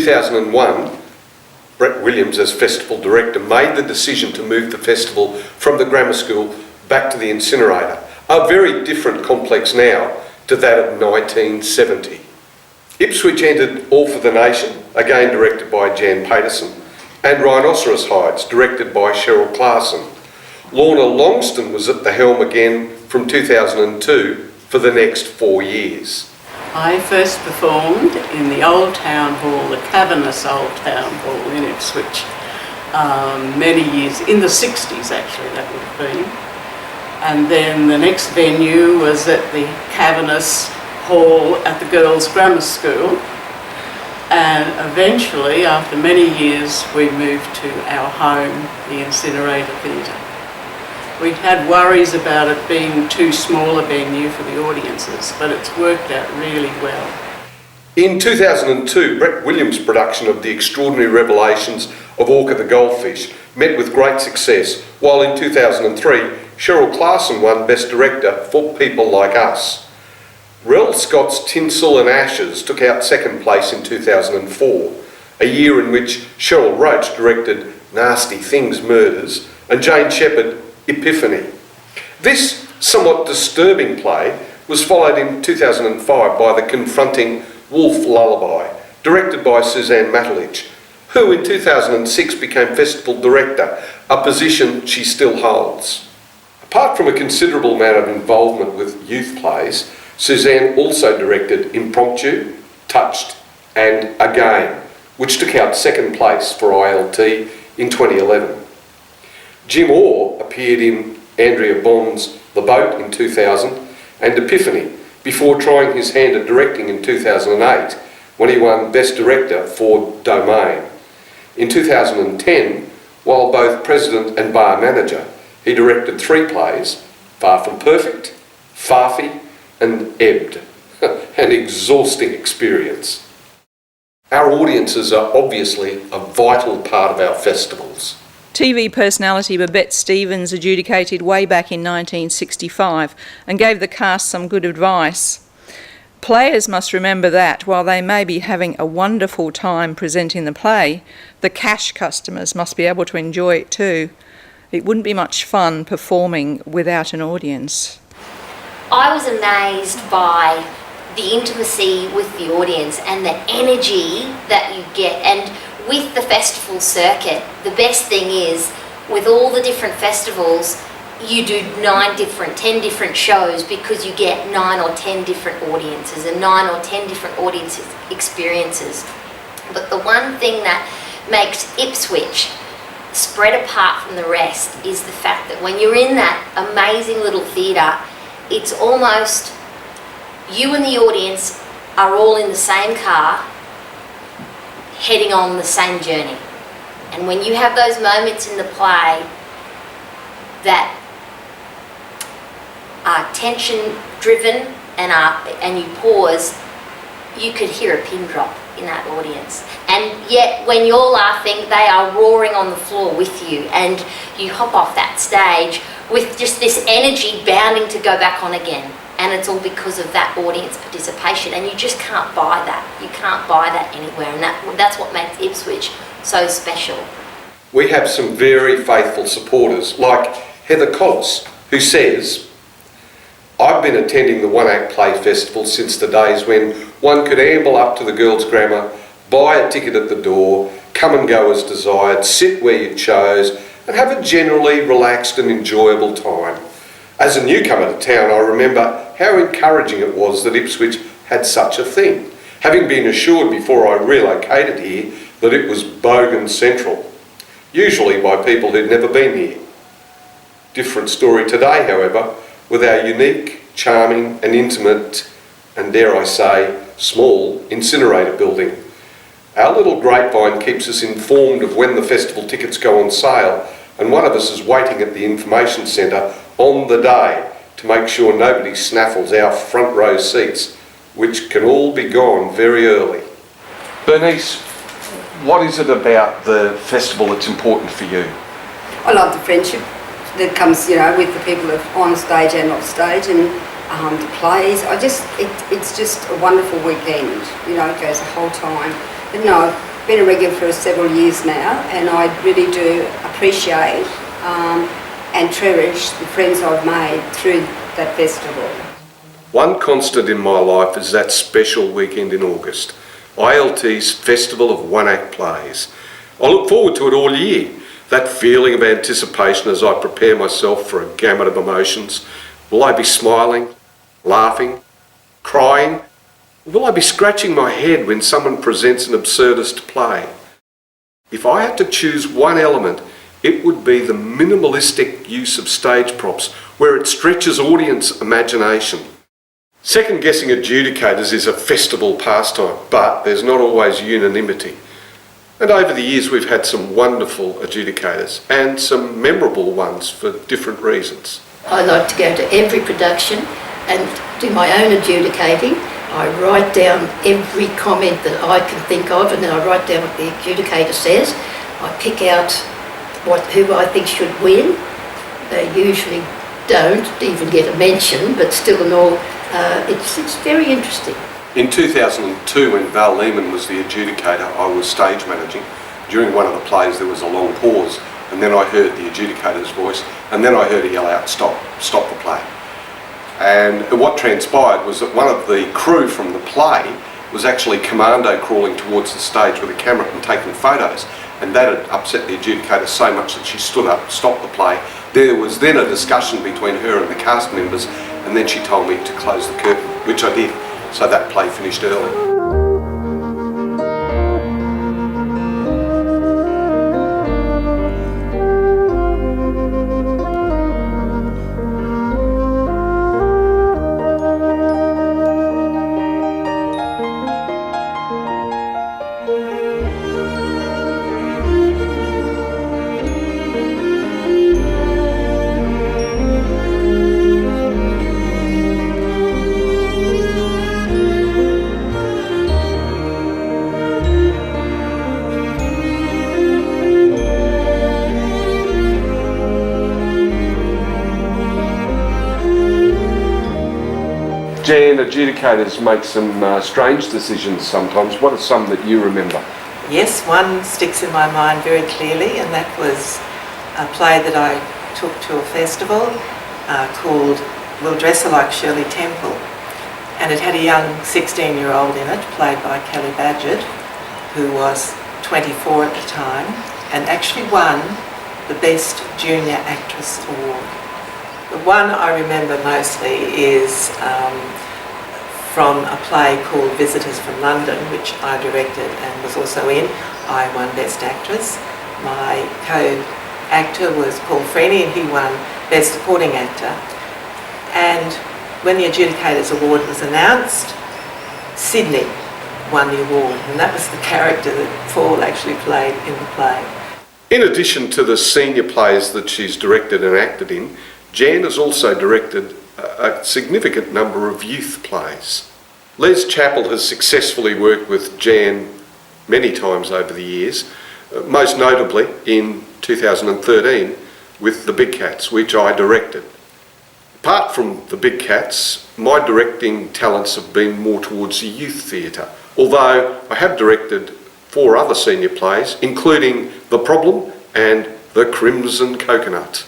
2001, Brett Williams, as festival director, made the decision to move the festival from the grammar school back to the incinerator, a very different complex now to that of 1970. Ipswich entered All for the Nation, again directed by Jan Paterson, and Rhinoceros Hides, directed by Cheryl Clarkson. Lorna Longston was at the helm again from 2002 for the next 4 years. I first performed in the Old Town Hall, the cavernous Old Town Hall in Ipswich, many years, in the 60s actually that would have been. And then the next venue was at the cavernous hall at the girls' grammar school. And eventually, after many years, we moved to our home, the Incinerator Theatre. We had worries about it being too small a venue for the audiences, but it's worked out really well. In 2002, Brett Williams' production of The Extraordinary Revelations of Orca the Goldfish met with great success, while in 2003, Cheryl Clarkson won Best Director for People Like Us. Rel Scott's Tinsel and Ashes took out second place in 2004, a year in which Cheryl Roach directed Nasty Things Murders and Jane Shepherd Epiphany. This somewhat disturbing play was followed in 2005 by the confronting Wolf Lullaby, directed by Suzanne Matulich, who in 2006 became Festival Director, a position she still holds. Apart from a considerable amount of involvement with youth plays, Suzanne also directed Impromptu, Touched and Again, which took out second place for ILT in 2011. Jim Orr appeared in Andrea Bond's The Boat in 2000 and Epiphany before trying his hand at directing in 2008 when he won Best Director for Domain. In 2010, while both president and bar manager, he directed 3 plays, Far From Perfect, Farfy and Ebbed. An exhausting experience. Our audiences are obviously a vital part of our festivals. TV personality Babette Stevens adjudicated way back in 1965 and gave the cast some good advice. Players must remember that while they may be having a wonderful time presenting the play, the cash customers must be able to enjoy it too. It wouldn't be much fun performing without an audience. I was amazed by the intimacy with the audience and the energy that you get. And with the festival circuit, the best thing is, with all the different festivals, you do 10 different shows because you get 9 or 10 different audiences and 9 or 10 different audience experiences. But the one thing that makes Ipswich spread apart from the rest is the fact that when you're in that amazing little theatre, it's almost you and the audience are all in the same car heading on the same journey. And when you have those moments in the play that are tension driven and you pause, you could hear a pin drop in that audience. And yet when you're laughing, they are roaring on the floor with you, and you hop off that stage with just this energy bounding to go back on again. And it's all because of that audience participation, and you just can't buy that. You can't buy that anywhere, and that's what makes Ipswich so special. We have some very faithful supporters, like Heather Collis, who says, I've been attending the One Act Play Festival since the days when one could amble up to the girls' grammar, buy a ticket at the door, come and go as desired, sit where you chose, and have a generally relaxed and enjoyable time. As a newcomer to town, I remember how encouraging it was that Ipswich had such a thing, having been assured before I relocated here that it was bogan central, usually by people who'd never been here. Different story today, however, with our unique, charming and intimate, and dare I say, small incinerator building. Our little grapevine keeps us informed of when the festival tickets go on sale, and one of us is waiting at the information centre on the day to make sure nobody snaffles our front row seats, which can all be gone very early. Bernice, what is it about the festival that's important for you? I love the friendship that comes, with the people that are on stage and off stage, and the plays. It's just a wonderful weekend. You know, it goes the whole time. But no, I've been a regular for several years now, and I really do appreciate and cherish the friends I've made through that festival. One constant in my life is that special weekend in August, ILT's Festival of One-Act Plays. I look forward to it all year. That feeling of anticipation as I prepare myself for a gamut of emotions. Will I be smiling, laughing, crying? Will I be scratching my head when someone presents an absurdist play? If I had to choose one element, it would be the minimalistic use of stage props, where it stretches audience imagination. Second-guessing adjudicators is a festival pastime, but there's not always unanimity. And over the years we've had some wonderful adjudicators and some memorable ones for different reasons. I like to go to every production and do my own adjudicating. I write down every comment that I can think of, and then I write down what the adjudicator says. I pick out who I think should win. They usually don't even get a mention, but still and all, it's very interesting. In 2002, when Val Lehman was the adjudicator, I was stage managing. During one of the plays there was a long pause, and then I heard the adjudicator's voice, and then I heard her yell out, "Stop, stop the play." And what transpired was that one of the crew from the play was actually commando crawling towards the stage with a camera and taking photos. And that had upset the adjudicator so much that she stood up, stopped the play. There was then a discussion between her and the cast members, and then she told me to close the curtain, which I did. So that play finished early. Jan, adjudicators make some strange decisions sometimes. What are some that you remember? Yes, one sticks in my mind very clearly, and that was a play that I took to a festival called We'll Dress Her Like Shirley Temple. And it had a young 16-year-old in it, played by Kelly Badgett, who was 24 at the time, and actually won the Best Junior Actress Award. The one I remember mostly is from a play called Visitors from London, which I directed and was also in. I won Best Actress. My co-actor was Paul Freeney, and he won Best Supporting Actor. And when the Adjudicators Award was announced, Sydney won the award, and that was the character that Paul actually played in the play. In addition to the senior plays that she's directed and acted in, Jan has also directed a significant number of youth plays. Les Chappell has successfully worked with Jan many times over the years, most notably in 2013 with The Big Cats, which I directed. Apart from The Big Cats, my directing talents have been more towards the youth theatre, although I have directed 4 other senior plays, including The Problem and The Crimson Coconut.